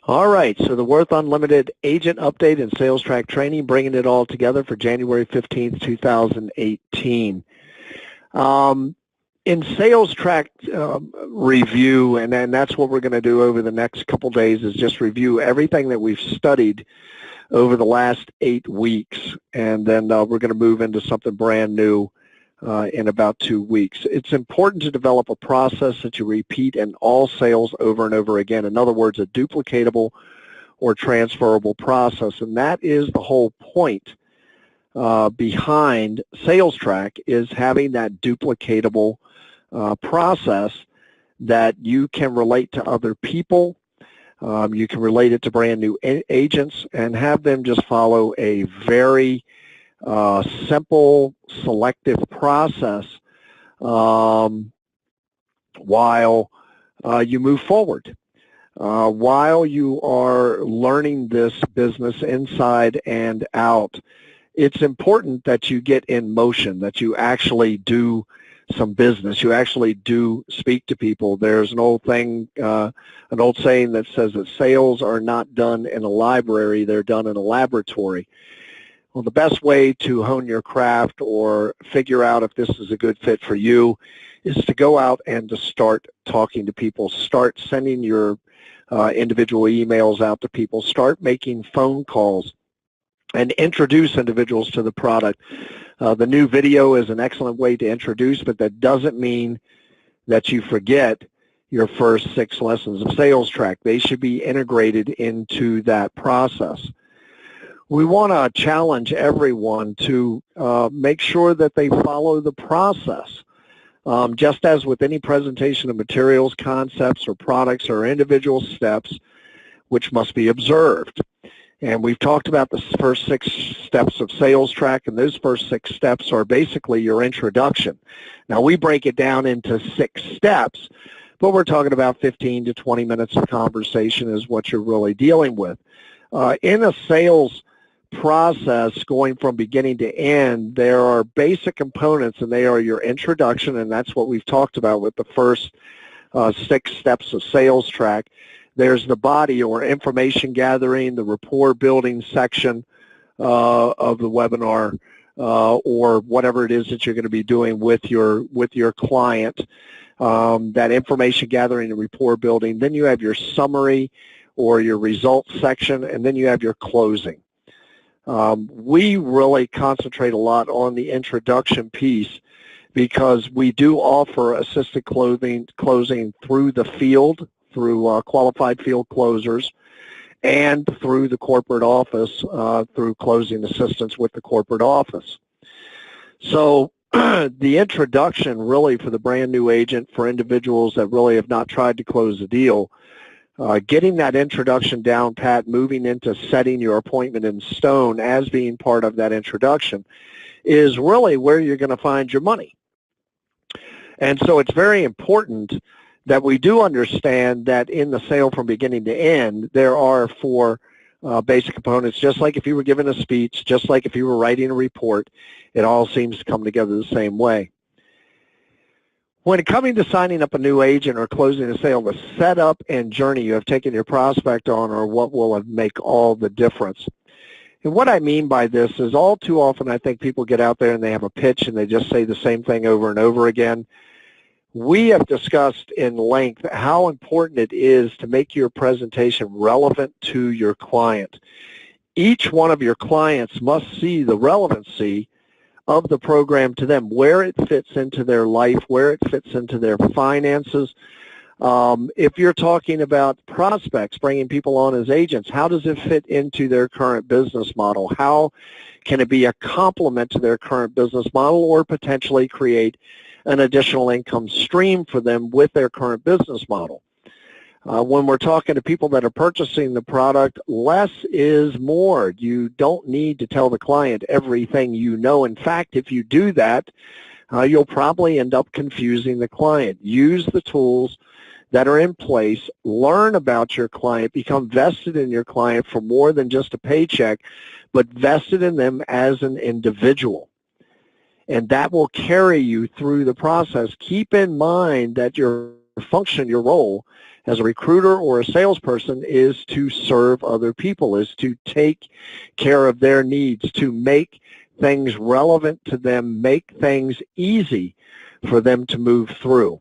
All right, so the Worth Unlimited Agent Update and Sales Track Training, bringing it all together for January 15th, 2018. In Sales Track review, and then that's what we're going to do over the next couple days, is just review everything that we've studied over the last 8 weeks, and then we're going to move into something brand new in about 2 weeks. It's important to develop a process that you repeat in all sales over and over again. In other words, a duplicatable or transferable process, and that is the whole point behind Sales Track, is having that duplicatable process that you can relate to other people. You can relate it to brand new agents and have them just follow a very simple, selective process while you move forward. While you are learning this business inside and out, it's important that you get in motion, that you actually do some business. You actually do speak to people. There's an old thing, an old saying that says that sales are not done in a library, they're done in a laboratory. Well, the best way to hone your craft or figure out if this is a good fit for you is to go out and to start talking to people, start sending your individual emails out to people, start making phone calls, and introduce individuals to the product. The new video is an excellent way to introduce, but that doesn't mean that you forget your first 6 lessons of Sales Track. They should be integrated into that process. We want to challenge everyone to make sure that they follow the process. Just as with any presentation of materials, concepts, or products, or individual steps which must be observed. And we've talked about the first 6 steps of Sales Track, and those first 6 steps are basically your introduction. Now, we break it down into 6 steps, but we're talking about 15 to 20 minutes of conversation is what you're really dealing with. In a sales process, going from beginning to end, there are basic components, and they are your introduction, and that's what we've talked about with the first 6 steps of Sales Track. There's the body or information gathering, the rapport building section of the webinar, or whatever it is that you're going to be doing with your client. That information gathering and rapport building. Then you have your summary or your results section, and then you have your closing. We really concentrate a lot on the introduction piece because we do offer assisted closing through the field, through qualified field closers, and through the corporate office, through closing assistance with the corporate office. So the introduction really for the brand new agent, for individuals that really have not tried to close a deal, getting that introduction down pat, moving into setting your appointment in stone as being part of that introduction is really where you're going to find your money. And so it's very important that we do understand that in the sale from beginning to end, there are 4 basic components. Just like if you were giving a speech, just like if you were writing a report, it all seems to come together the same way. When coming to signing up a new agent or closing a sale, the setup and journey you have taken your prospect on are what will make all the difference. And what I mean by this is all too often I think people get out there and they have a pitch and they just say the same thing over and over again. We have discussed in length how important it is to make your presentation relevant to your client. Each one of your clients must see the relevancy of the program to them, where it fits into their life, where it fits into their finances. If you're talking about prospects, bringing people on as agents, how does it fit into their current business model? How can it be a complement to their current business model or potentially create an additional income stream for them with their current business model? When we're talking to people that are purchasing the product, less is more. You don't need to tell the client everything you know. In fact, if you do that, you'll probably end up confusing the client. Use the tools that are in place, learn about your client, become vested in your client for more than just a paycheck, but vested in them as an individual. And that will carry you through the process. Keep in mind that your function, your role as a recruiter or a salesperson is to serve other people, is to take care of their needs, to make things relevant to them, make things easy for them to move through.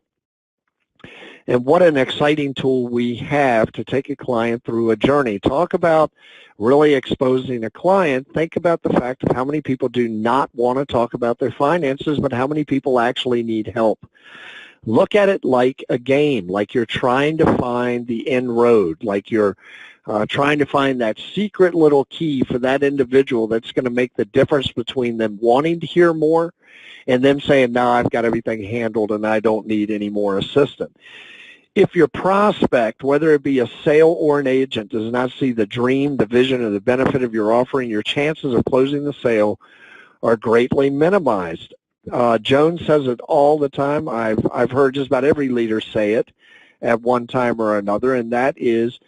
And what an exciting tool we have to take a client through a journey. Talk about really exposing a client. Think about the fact of how many people do not want to talk about their finances, but how many people actually need help. Look at it like a game, like you're trying to find the end road, like you're trying to find that secret little key for that individual that's going to make the difference between them wanting to hear more and them saying, no, I've got everything handled and I don't need any more assistance. If your prospect, whether it be a sale or an agent, does not see the dream, the vision, or the benefit of your offering, your chances of closing the sale are greatly minimized. Joan says it all the time. I've heard just about every leader say it at one time or another, and that is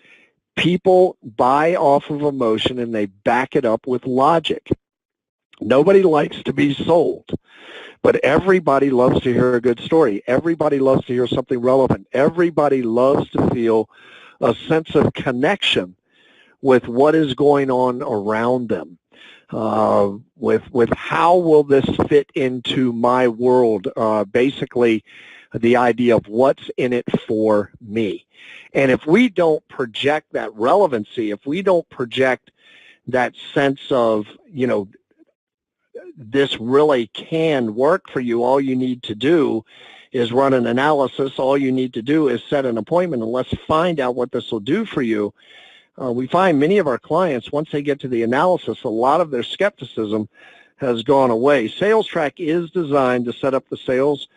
people buy off of emotion and they back it up with logic. Nobody likes to be sold. But everybody loves to hear a good story. Everybody loves to hear something relevant. Everybody loves to feel a sense of connection with what is going on around them, with how will this fit into my world, basically the idea of what's in it for me. And if we don't project that relevancy, if we don't project that sense of, you know, this really can work for you, all you need to do is run an analysis. All you need to do is set an appointment and let's find out what this will do for you. We find many of our clients, once they get to the analysis, a lot of their skepticism has gone away. SalesTrack is designed to set up the sales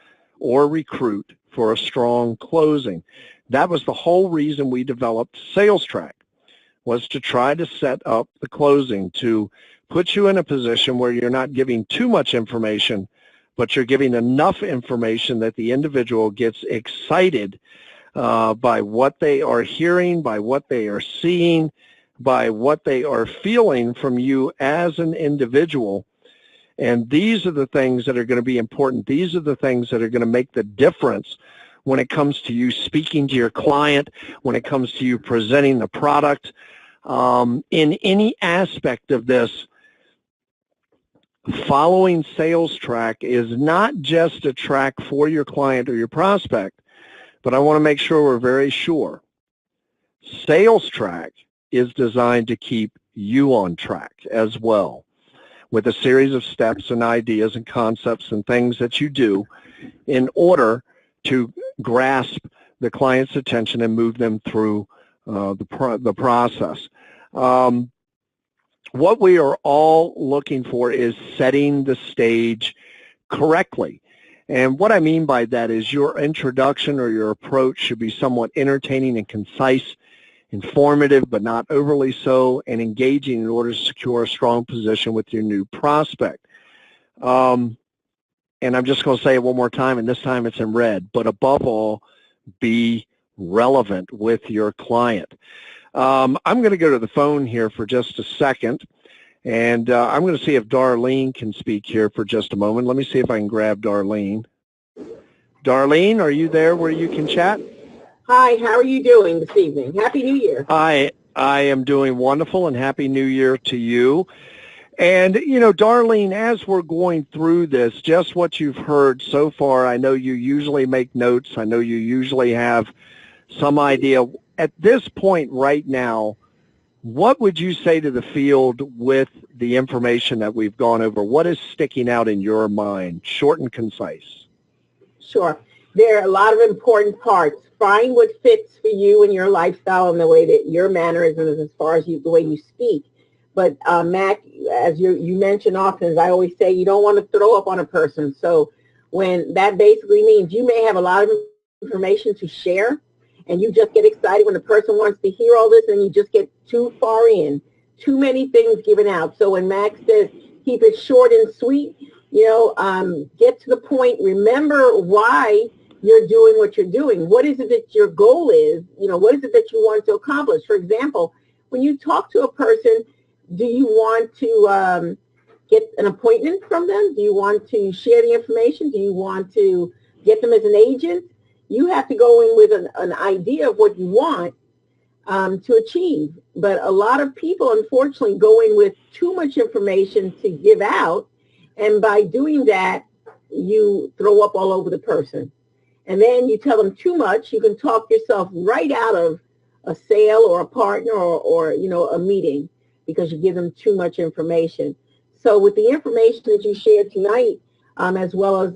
or recruit for a strong closing. That was the whole reason we developed SalesTrack, was to try to set up the closing, to put you in a position where you're not giving too much information, but you're giving enough information that the individual gets excited by what they are hearing, by what they are seeing, by what they are feeling from you as an individual. And these are the things that are going to be important. These are the things that are going to make the difference when it comes to you speaking to your client, when it comes to you presenting the product. In any aspect of this, following SalesTrack is not just a track for your client or your prospect, but I want to make sure we're very sure. SalesTrack is designed to keep you on track as well, with a series of steps and ideas and concepts and things that you do in order to grasp the client's attention and move them through the process. What we are all looking for is setting the stage correctly. And what I mean by that is your introduction or your approach should be somewhat entertaining and concise, informative but not overly so, and engaging in order to secure a strong position with your new prospect. And I'm just going to say it one more time, and this time it's in red, but above all, be relevant with your client. I'm going to go to the phone here for just a second, and I'm going to see if Darlene can speak here for just a moment. Let me see if I can grab Darlene. Darlene, are you there where you can chat? Hi, how are you doing this evening? Happy New Year. I am doing wonderful, and Happy New Year to you. And, you know, Darlene, as we're going through this, just what you've heard so far, I know you usually make notes. I know you usually have some idea. At this point right now, what would you say to the field with the information that we've gone over? What is sticking out in your mind, short and concise? Sure. There are a lot of important parts. Find what fits for you and your lifestyle and the way that your mannerisms as far as the way you speak. But Mac, as you mention often, as I always say, you don't want to throw up on a person. So when that basically means you may have a lot of information to share, and you just get excited when the person wants to hear all this, and you just get too far in, too many things given out. So when Max says keep it short and sweet, you know, get to the point. Remember why you're doing what you're doing. What is it that your goal is? You know, what is it that you want to accomplish? For example, when you talk to a person, do you want to get an appointment from them? Do you want to share the information? Do you want to get them as an agent? You have to go in with an idea of what you want to achieve. But a lot of people, unfortunately, go in with too much information to give out. And by doing that, you throw up all over the person. And then you tell them too much, you can talk yourself right out of a sale or a partner or a meeting because you give them too much information. So with the information that you shared tonight, as well as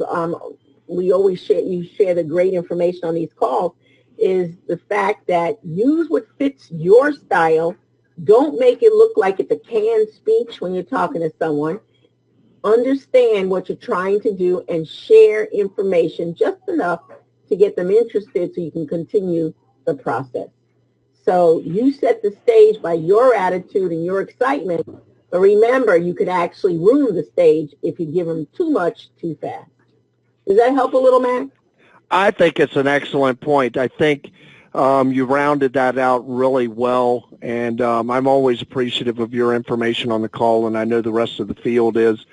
we always share the great information on these calls, is the fact that use what fits your style. Don't make it look like it's a canned speech when you're talking to someone. Understand what you're trying to do and share information just enough to get them interested so you can continue the process. So you set the stage by your attitude and your excitement, but remember, you could actually ruin the stage if you give them too much too fast. Does that help a little, Mac? I think it's an excellent point. I think you rounded that out really well, and I'm always appreciative of your information on the call, and I know the rest of the field is.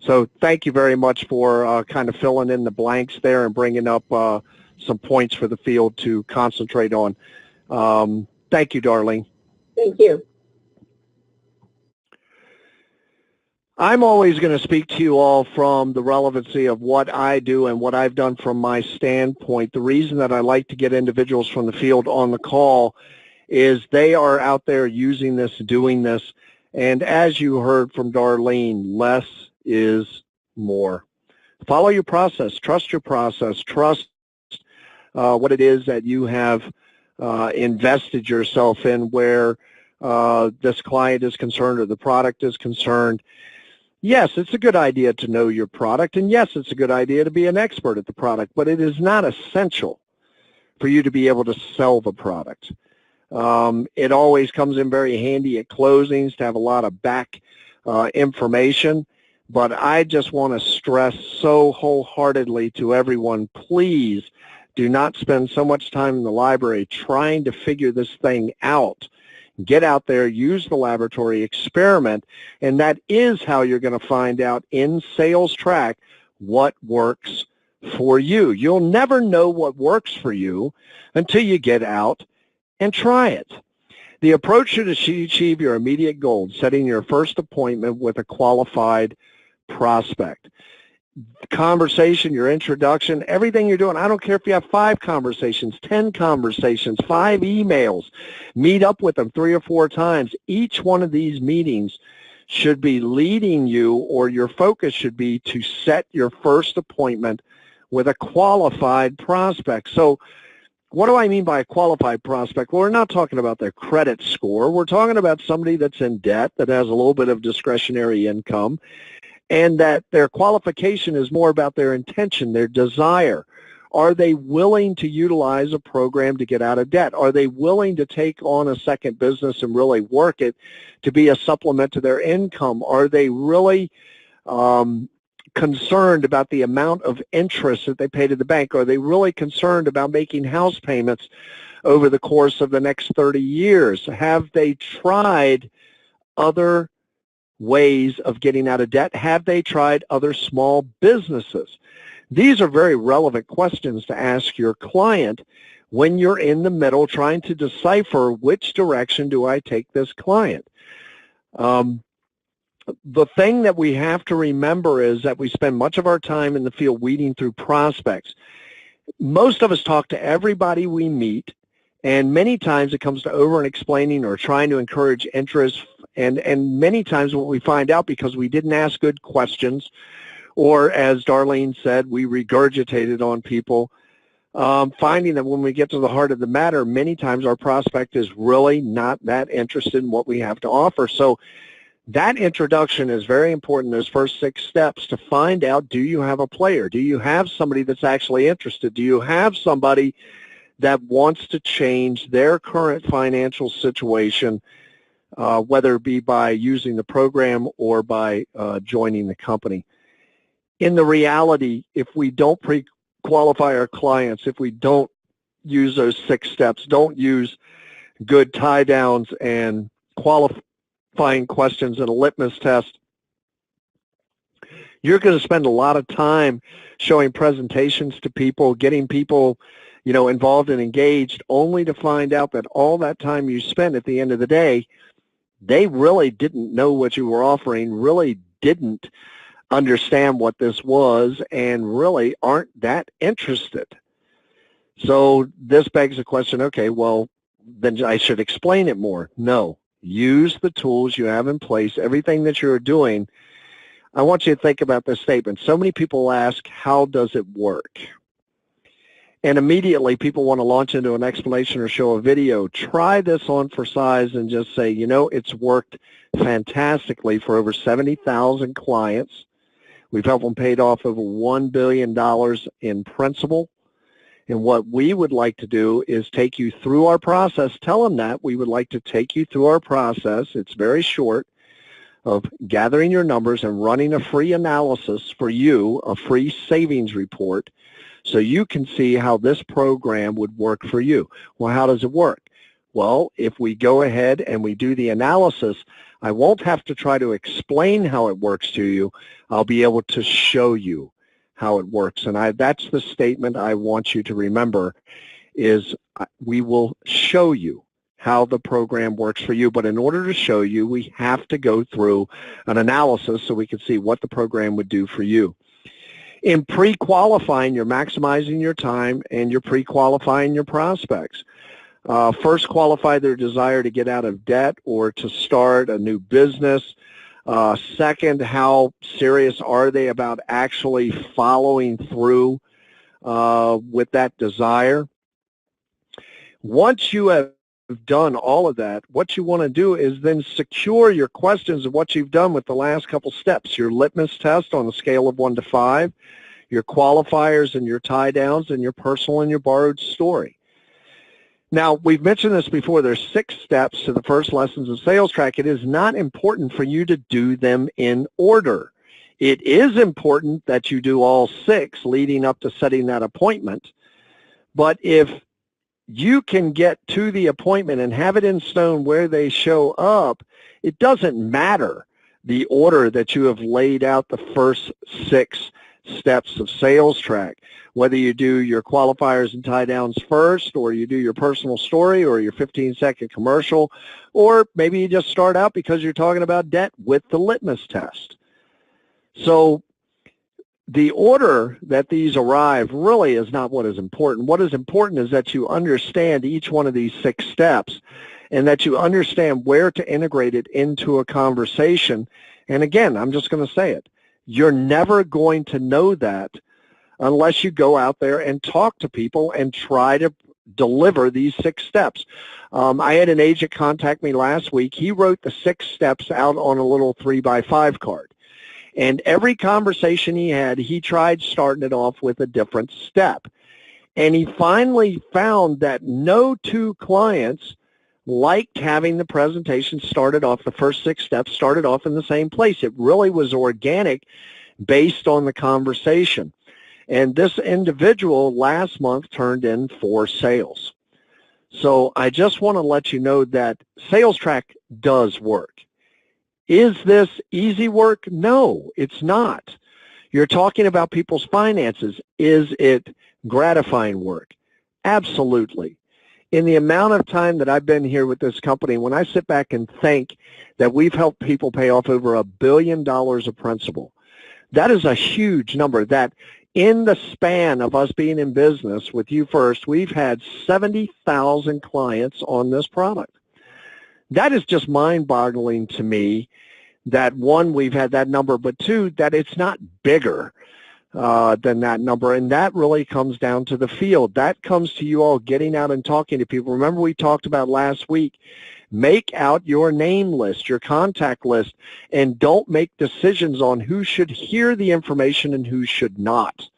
So thank you very much for kind of filling in the blanks there and bringing up some points for the field to concentrate on. Thank you, Darlene. Thank you. I'm always going to speak to you all from the relevancy of what I do and what I've done from my standpoint. The reason that I like to get individuals from the field on the call is they are out there using this, doing this, and as you heard from Darlene, less is more. Follow your process, trust your process, trust what it is that you have invested yourself in where this client is concerned or the product is concerned. Yes, it's a good idea to know your product, and yes, it's a good idea to be an expert at the product, but it is not essential for you to be able to sell the product. It always comes in very handy at closings to have a lot of back information, but I just want to stress so wholeheartedly to everyone, please do not spend so much time in the library trying to figure this thing out. Get out there, use the laboratory, experiment, and that is how you're going to find out in Sales Track what works for you. You'll never know what works for you until you get out and try it. The approach should achieve your immediate goal, setting your first appointment with a qualified prospect. Conversation, your introduction, everything you're doing. I don't care if you have 5 conversations, 10 conversations, 5 emails. Meet up with them 3 or 4 times. Each one of these meetings should be leading you, or your focus should be to set your first appointment with a qualified prospect. So what do I mean by a qualified prospect? Well, we're not talking about their credit score. We're talking about somebody that's in debt, that has a little bit of discretionary income, and that their qualification is more about their intention, their desire. Are they willing to utilize a program to get out of debt? Are they willing to take on a second business and really work it to be a supplement to their income? Are they really concerned about the amount of interest that they pay to the bank? Are they really concerned about making house payments over the course of the next 30 years? Have they tried other ways of getting out of debt? Have they tried other small businesses? These are very relevant questions to ask your client when you're in the middle trying to decipher which direction do I take this client. The thing that we have to remember is that we spend much of our time in the field weeding through prospects. Most of us talk to everybody we meet, and many times it comes to over and explaining or trying to encourage interest. And many times what we find out, because we didn't ask good questions, or as Darlene said, we regurgitated on people, finding that when we get to the heart of the matter, many times our prospect is really not that interested in what we have to offer. So that introduction is very important, those first 6 steps, to find out, do you have a player? Do you have somebody that's actually interested? Do you have somebody that wants to change their current financial situation, whether it be by using the program or by joining the company? In the reality, if we don't pre-qualify our clients, if we don't use those 6 steps, don't use good tie-downs and qualifying questions and a litmus test, you're going to spend a lot of time showing presentations to people, getting people, involved and engaged, only to find out that all that time you spent at the end of the day, they really didn't know what you were offering, really didn't understand what this was, and really aren't that interested. So this begs the question, okay, well, then I should explain it more. No, use the tools you have in place, everything that you're doing. I want you to think about this statement. So many people ask, how does it work? And immediately people want to launch into an explanation or show a video. Try this on for size and just say, it's worked fantastically for over 70,000 clients. We've helped them pay off over $1 billion in principal. And what we would like to do is take you through our process. Tell them that we would like to take you through our process. It's very short, of gathering your numbers and running a free analysis for you, a free savings report, so you can see how this program would work for you. Well, how does it work? Well, if we go ahead and we do the analysis, I won't have to try to explain how it works to you. I'll be able to show you how it works. And that's the statement I want you to remember, is we will show you how the program works for you. But in order to show you, we have to go through an analysis so we can see what the program would do for you. In pre-qualifying, you're maximizing your time and you're pre-qualifying your prospects. First, qualify their desire to get out of debt or to start a new business. Second, how serious are they about actually following through with that desire? Once you have done all of that, what you want to do is then secure your questions of what you've done with the last couple steps, your litmus test on a scale of 1 to 5, your qualifiers and your tie downs, and your personal and your borrowed story. Now, we've mentioned this before. There's 6 steps to the first lessons of Sales Track. It is not important for you to do them in order. It is important that you do all 6 leading up to setting that appointment. But if you can get to the appointment and have it in stone where they show up, it doesn't matter the order that you have laid out the first 6 steps of Sales Track. Whether you do your qualifiers and tie downs first, or you do your personal story, or your 15-second commercial, or maybe you just start out because you're talking about debt with the litmus test. So the order that these arrive really is not what is important. What is important is that you understand each one of these 6 steps and that you understand where to integrate it into a conversation. And again, I'm just going to say it. You're never going to know that unless you go out there and talk to people and try to deliver these 6 steps. I had an agent contact me last week. He wrote the 6 steps out on a little 3x5 card. And every conversation he had, he tried starting it off with a different step. And he finally found that no 2 clients liked having the presentation started off, the first 6 steps started off in the same place. It really was organic based on the conversation. And this individual last month turned in 4 sales. So I just want to let you know that Sales Track does work. Is this easy work? No, it's not. You're talking about people's finances. Is it gratifying work? Absolutely. In the amount of time that I've been here with this company, when I sit back and think that we've helped people pay off over $1 billion of principal, that is a huge number. That in the span of us being in business with You First, we've had 70,000 clients on this product. That is just mind-boggling to me that, 1, we've had that number, but 2, that it's not bigger than that number. And that really comes down to the field. That comes to you all getting out and talking to people. Remember we talked about last week, make out your name list, your contact list, and don't make decisions on who should hear the information and who should not.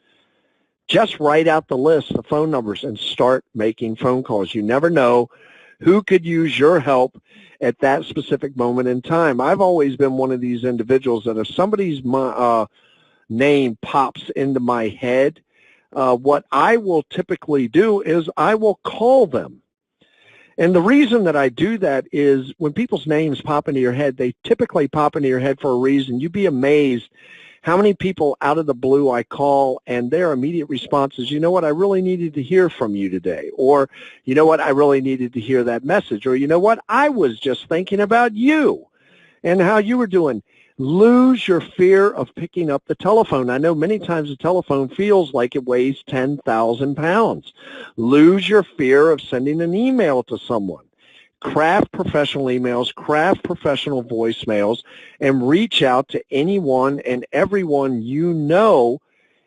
Just write out the list, the phone numbers, and start making phone calls. You never know who could use your help at that specific moment in time. I've always been one of these individuals that if somebody's name pops into my head, what I will typically do is I will call them. And the reason that I do that is when people's names pop into your head, they typically pop into your head for a reason. You'd be amazed How many people out of the blue I call and their immediate response is, you know what, I really needed to hear from you today. Or, you know what, I really needed to hear that message. Or, you know what, I was just thinking about you and how you were doing. Lose your fear of picking up the telephone. I know many times the telephone feels like it weighs 10,000 pounds. Lose your fear of sending an email to someone. Craft professional emails, craft professional voicemails, and reach out to anyone and everyone you know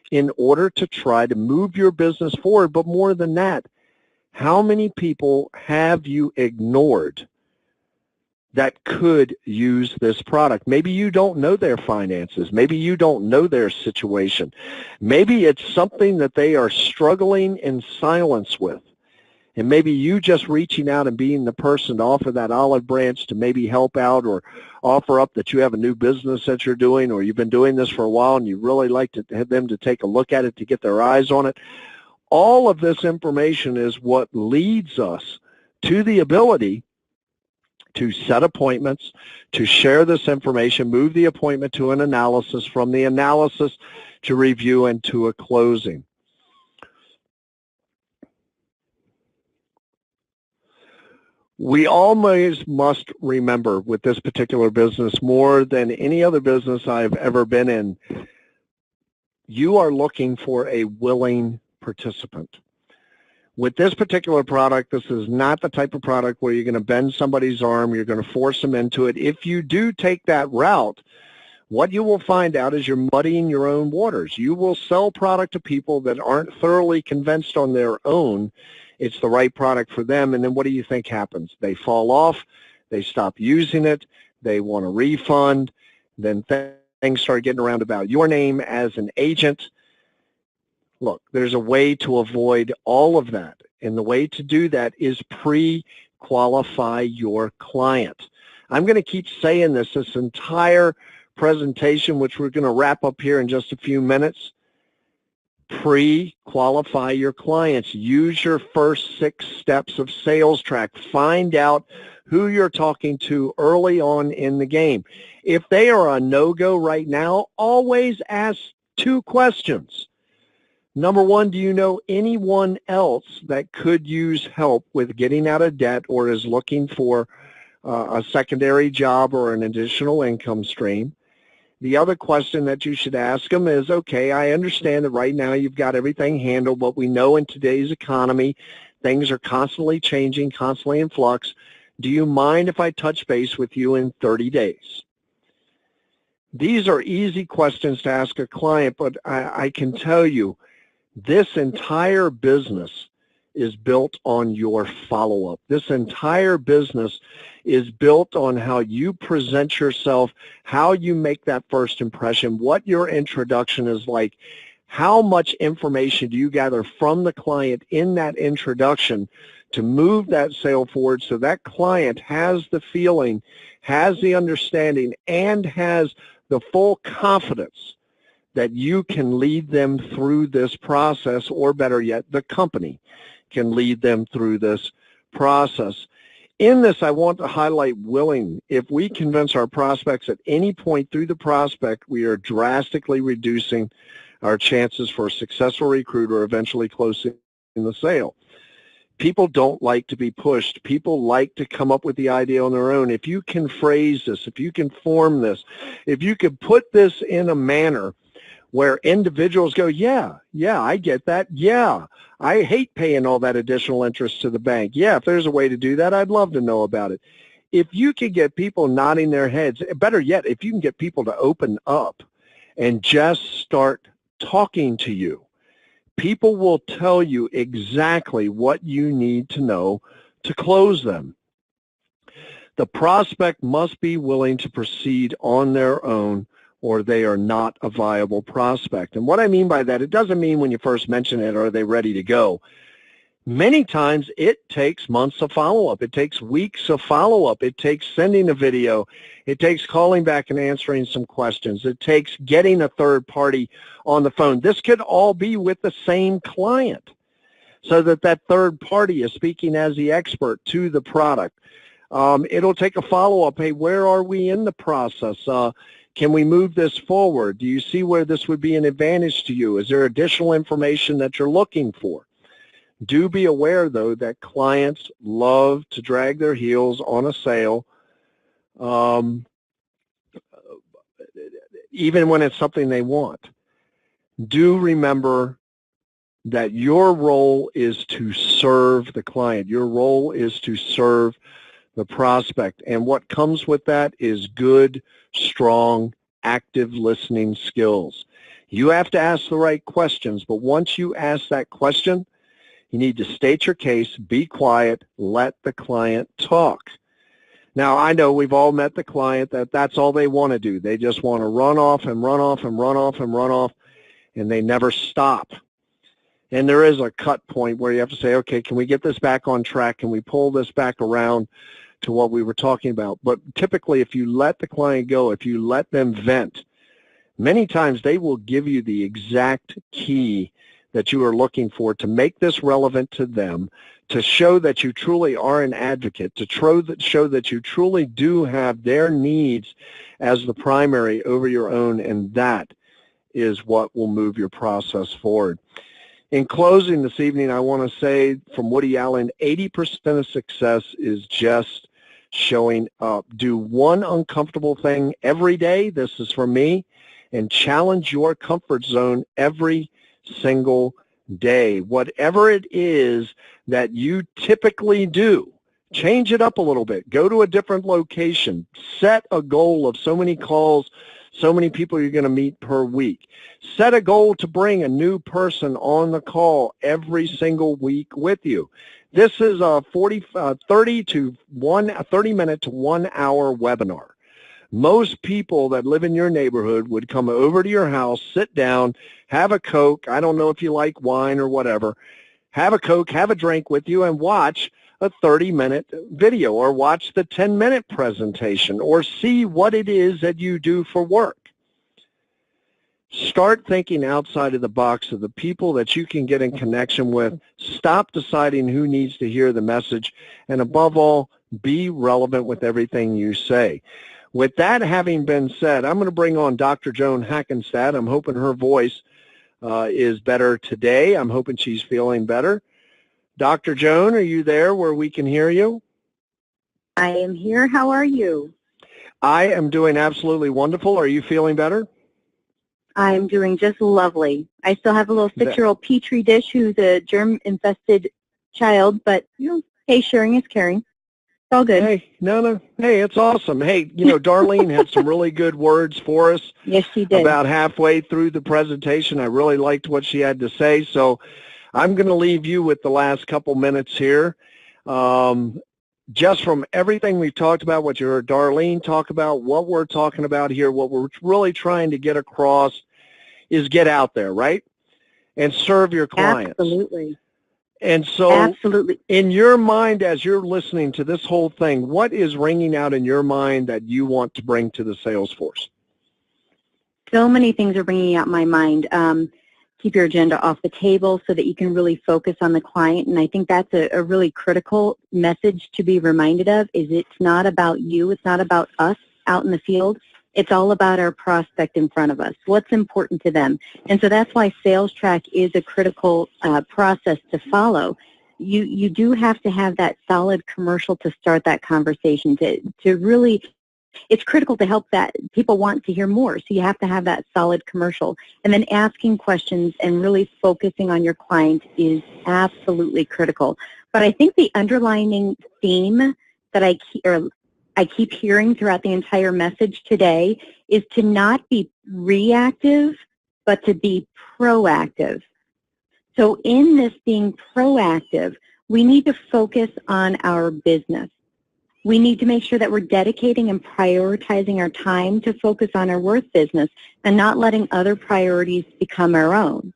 in order to try to move your business forward. But more than that, how many people have you ignored that could use this product? Maybe you don't know their finances. Maybe you don't know their situation. Maybe it's something that they are struggling in silence with. And maybe you just reaching out and being the person to offer that olive branch to maybe help out or offer up that you have a new business that you're doing, or you've been doing this for a while and you really like to have them to take a look at it to get their eyes on it. All of this information is what leads us to the ability to set appointments, to share this information, move the appointment to an analysis, from the analysis to review and to a closing. We always must remember with this particular business, more than any other business I've ever been in, you are looking for a willing participant. With this particular product, this is not the type of product where you're going to bend somebody's arm, you're going to force them into it. If you do take that route, what you will find out is you're muddying your own waters. You will sell product to people that aren't thoroughly convinced on their own it's the right product for them, and then what do you think happens? They fall off, they stop using it, they want a refund, then things start getting around about your name as an agent. Look, there's a way to avoid all of that, and the way to do that is pre-qualify your client. I'm going to keep saying this entire presentation, which we're going to wrap up here in just a few minutes. Pre-qualify your clients. Use your first 6 steps of sales track. Find out who you're talking to early on in the game. If they are a no-go right now, always ask 2 questions. Number 1, do you know anyone else that could use help with getting out of debt or is looking for a secondary job or an additional income stream? The other question that you should ask them is, okay, I understand that right now you've got everything handled, but we know in today's economy things are constantly changing, constantly in flux. Do you mind if I touch base with you in 30 days? These are easy questions to ask a client, but I can tell you this entire business is built on your follow-up. This entire business is built on how you present yourself, how you make that first impression, what your introduction is like, how much information do you gather from the client in that introduction to move that sale forward so that client has the feeling, has the understanding, and has the full confidence that you can lead them through this process, or better yet, the company can lead them through this process. In this, I want to highlight willing. If we convince our prospects at any point through the prospect, we are drastically reducing our chances for a successful recruit or eventually closing the sale. People don't like to be pushed. People like to come up with the idea on their own. If you can phrase this, if you can form this, if you could put this in a manner where individuals go, yeah, I get that. Yeah, I hate paying all that additional interest to the bank. Yeah, if there's a way to do that, I'd love to know about it. If you can get people nodding their heads, better yet, if you can get people to open up and just start talking to you, people will tell you exactly what you need to know to close them. The prospect must be willing to proceed on their own, or they are not a viable prospect. And what I mean by that, it doesn't mean when you first mention it, are they ready to go? Many times it takes months of follow-up. It takes weeks of follow-up. It takes sending a video. It takes calling back and answering some questions. It takes getting a third party on the phone. This could all be with the same client so that that third party is speaking as the expert to the product. It'll take a follow-up. Hey, where are we in the process? Can we move this forward? Do you see where this would be an advantage to you? Is there additional information that you're looking for? Do be aware, though, that clients love to drag their heels on a sale, even when it's something they want. Do remember that your role is to serve the client. Your role is to serve the prospect. And what comes with that is good, strong, active listening skills. You have to ask the right questions, but once you ask that question, you need to state your case, be quiet, let the client talk. Now, I know we've all met the client that's all they want to do. They just want to run off and run off and run off and run off, and they never stop. And there is a cut point where you have to say, okay, can we get this back on track? Can we pull this back around to what we were talking about? But typically, if you let the client go, if you let them vent, many times they will give you the exact key that you are looking for to make this relevant to them, to show that you truly are an advocate, to show that you truly do have their needs as the primary over your own, and that is what will move your process forward. In closing this evening, I want to say from Woody Allen, 80% of success is just showing up. Do one uncomfortable thing every day, this is for me, and challenge your comfort zone every single day. Whatever it is that you typically do, change it up a little bit. Go to a different location. Set a goal of so many calls, so many people you're going to meet per week. Set a goal to bring a new person on the call every single week with you. This is a 30-minute to 1 hour webinar. Most people that live in your neighborhood would come over to your house, sit down, have a Coke. I don't know if you like wine or whatever. Have a Coke, have a drink with you, and watch a 30-minute video, or watch the 10-minute presentation, or see what it is that you do for work. Start thinking outside of the box of the people that you can get in connection with. Stop deciding who needs to hear the message, and above all, be relevant with everything you say. With that having been said, I'm going to bring on Dr. Joan Hackenstadt. I'm hoping her voice is better today. I'm hoping she's feeling better. Dr. Joan, are you there where we can hear you? I am here. How are you? I am doing absolutely wonderful. Are you feeling better? I'm doing just lovely. I still have a little 6-year-old Petri dish who's a germ-infested child, but, hey, sharing is caring. It's all good. Hey, no. Hey, it's awesome. Hey, Darlene had some really good words for us. Yes, she did. About halfway through the presentation. I really liked what she had to say, so I'm going to leave you with the last couple minutes here. Just from everything we've talked about, what you heard Darlene talk about, what we're talking about here, what we're really trying to get across is get out there, right? And serve your clients. Absolutely. And so, absolutely, in your mind, as you're listening to this whole thing, what is ringing out in your mind that you want to bring to the sales force? So many things are bringing out my mind. Keep your agenda off the table so that you can really focus on the client. And I think that's a really critical message to be reminded of, is it's not about you. It's not about us out in the field. It's all about our prospect in front of us. What's important to them? And so that's why sales track is a critical process to follow. You do have to have that solid commercial to start that conversation, to really, it's critical to help that people want to hear more. So you have to have that solid commercial. And then asking questions and really focusing on your client is absolutely critical. But I think the underlining theme that I keep hearing throughout the entire message today is to not be reactive, but to be proactive. So in this being proactive, we need to focus on our business. We need to make sure that we're dedicating and prioritizing our time to focus on our worth business and not letting other priorities become our own.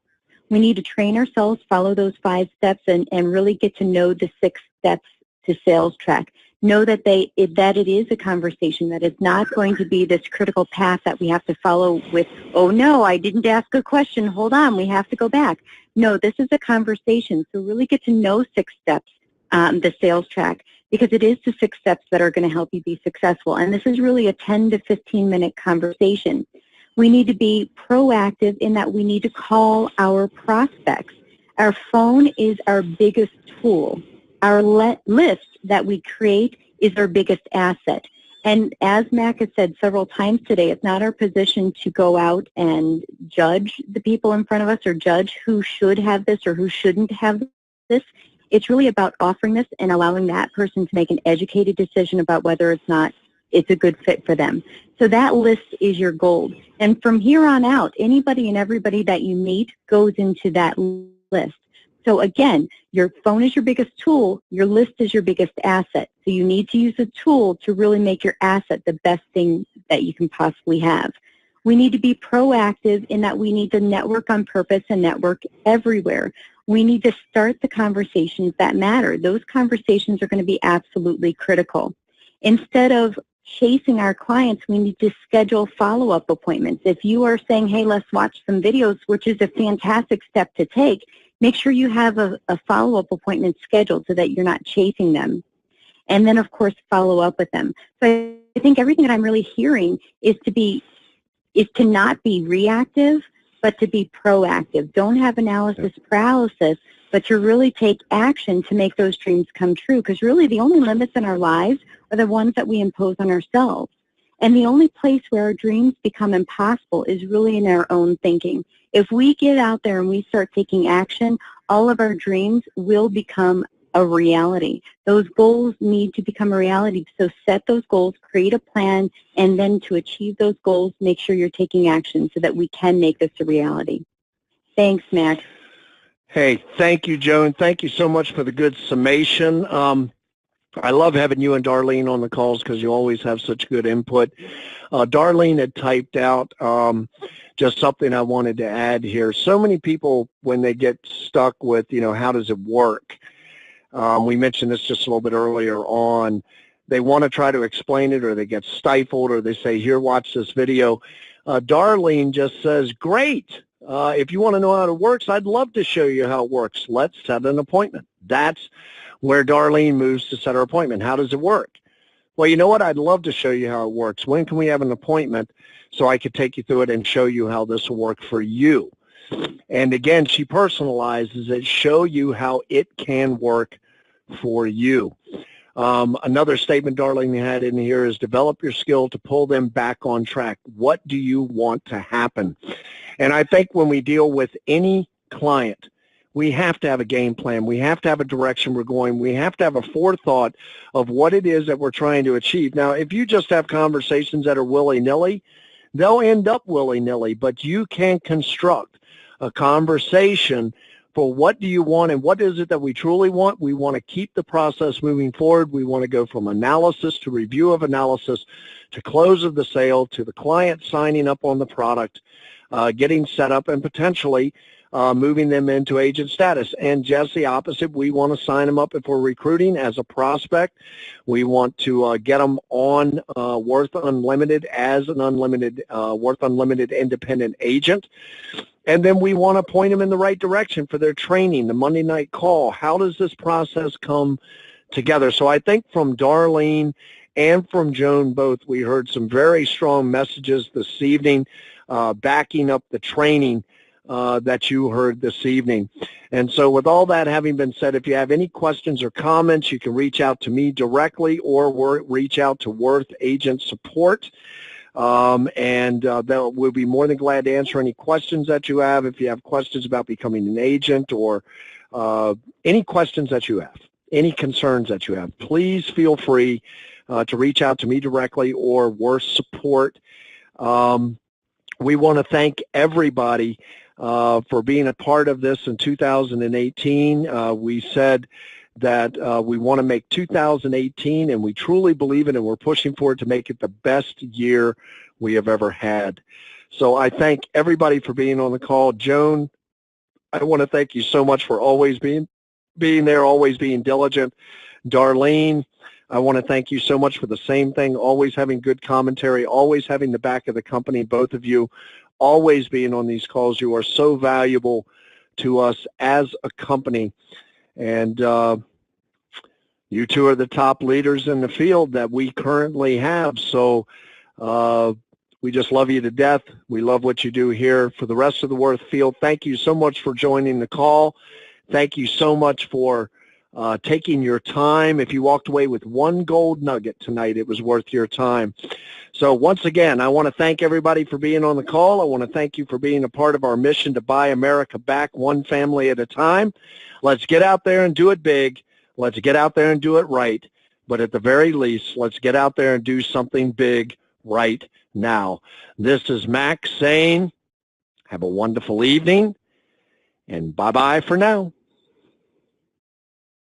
We need to train ourselves, follow those 5 steps, and really get to know the 6 steps to sales track. Know that it is a conversation, that it's not going to be this critical path that we have to follow with, oh no, I didn't ask a question, hold on, we have to go back. No, this is a conversation, so really get to know 6 steps. the sales track, because it is the 6 steps that are going to help you be successful. And this is really a 10 to 15-minute conversation. We need to be proactive in that we need to call our prospects. Our phone is our biggest tool. Our list that we create is our biggest asset. And as Mac has said several times today, it's not our position to go out and judge the people in front of us or judge who should have this or who shouldn't have this. It's really about offering this and allowing that person to make an educated decision about whether or not it's a good fit for them. So that list is your gold. And from here on out, anybody and everybody that you meet goes into that list. So again, your phone is your biggest tool, your list is your biggest asset. So you need to use a tool to really make your asset the best thing that you can possibly have. We need to be proactive in that we need to network on purpose and network everywhere. We need to start the conversations that matter. Those conversations are going to be absolutely critical. Instead of chasing our clients, we need to schedule follow-up appointments. If you are saying, hey, let's watch some videos, which is a fantastic step to take, make sure you have a follow-up appointment scheduled so that you're not chasing them. And then, of course, follow up with them. So I think everything that I'm really hearing is to not be reactive, but to be proactive. Don't have analysis paralysis, but to really take action to make those dreams come true. Because really the only limits in our lives are the ones that we impose on ourselves. And the only place where our dreams become impossible is really in our own thinking. If we get out there and we start taking action, all of our dreams will become a reality. Those goals need to become a reality. So set those goals, create a plan, and then to achieve those goals, make sure you're taking action so that we can make this a reality. Thanks, Mac. Hey, thank you, Joan. Thank you so much for the good summation. I love having you and Darlene on the calls because you always have such good input. Darlene had typed out just something I wanted to add here. So many people, when they get stuck with, how does it work? We mentioned this just a little bit earlier on. They want to try to explain it, or they get stifled, or they say, here, watch this video. Darlene just says, great. If you want to know how it works, I'd love to show you how it works. Let's set an appointment. That's where Darlene moves to set her appointment. How does it work? Well, you know what? I'd love to show you how it works. When can we have an appointment so I could take you through it and show you how this will work for you? And again, she personalizes it, show you how it can work for you. Another statement Darlene had in here is develop your skill to pull them back on track. What do you want to happen? And I think when we deal with any client, we have to have a game plan. We have to have a direction we're going. We have to have a forethought of what it is that we're trying to achieve. Now, if you just have conversations that are willy-nilly, they'll end up willy-nilly, but you can construct a conversation for what do you want and what is it that we truly want. We want to keep the process moving forward. We want to go from analysis to review of analysis to close of the sale to the client signing up on the product, getting set up, and potentially moving them into agent status. And just the opposite, we want to sign them up if we're recruiting as a prospect. We want to get them on Worth Unlimited as an unlimited, Worth Unlimited independent agent. And then we want to point them in the right direction for their training, the Monday night call. How does this process come together? So I think from Darlene and from Joan both, we heard some very strong messages this evening backing up the training that you heard this evening. And so with all that having been said, if you have any questions or comments, you can reach out to me directly or reach out to Worth Agent Support. We'll be more than glad to answer any questions that you have. If you have questions about becoming an agent or any questions that you have, any concerns that you have, please feel free to reach out to me directly or Worth Support. We want to thank everybody for being a part of this in 2018. We said that we want to make 2018, and we truly believe it, and we're pushing forward to make it the best year we have ever had. So I thank everybody for being on the call. Joan, I want to thank you so much for always being there, always being diligent. Darlene, I want to thank you so much for the same thing, always having good commentary, always having the back of the company, both of you, always being on these calls. You are so valuable to us as a company. And You two are the top leaders in the field that we currently have. So we just love you to death. We love what you do here. For the rest of the Worth field, thank you so much for joining the call. Thank you so much for taking your time. If you walked away with one gold nugget tonight, it was worth your time. So once again, I want to thank everybody for being on the call. I want to thank you for being a part of our mission to buy America back one family at a time. Let's get out there and do it big. Let's get out there and do it right. But at the very least, let's get out there and do something big right now. This is Max saying, have a wonderful evening, and bye-bye for now.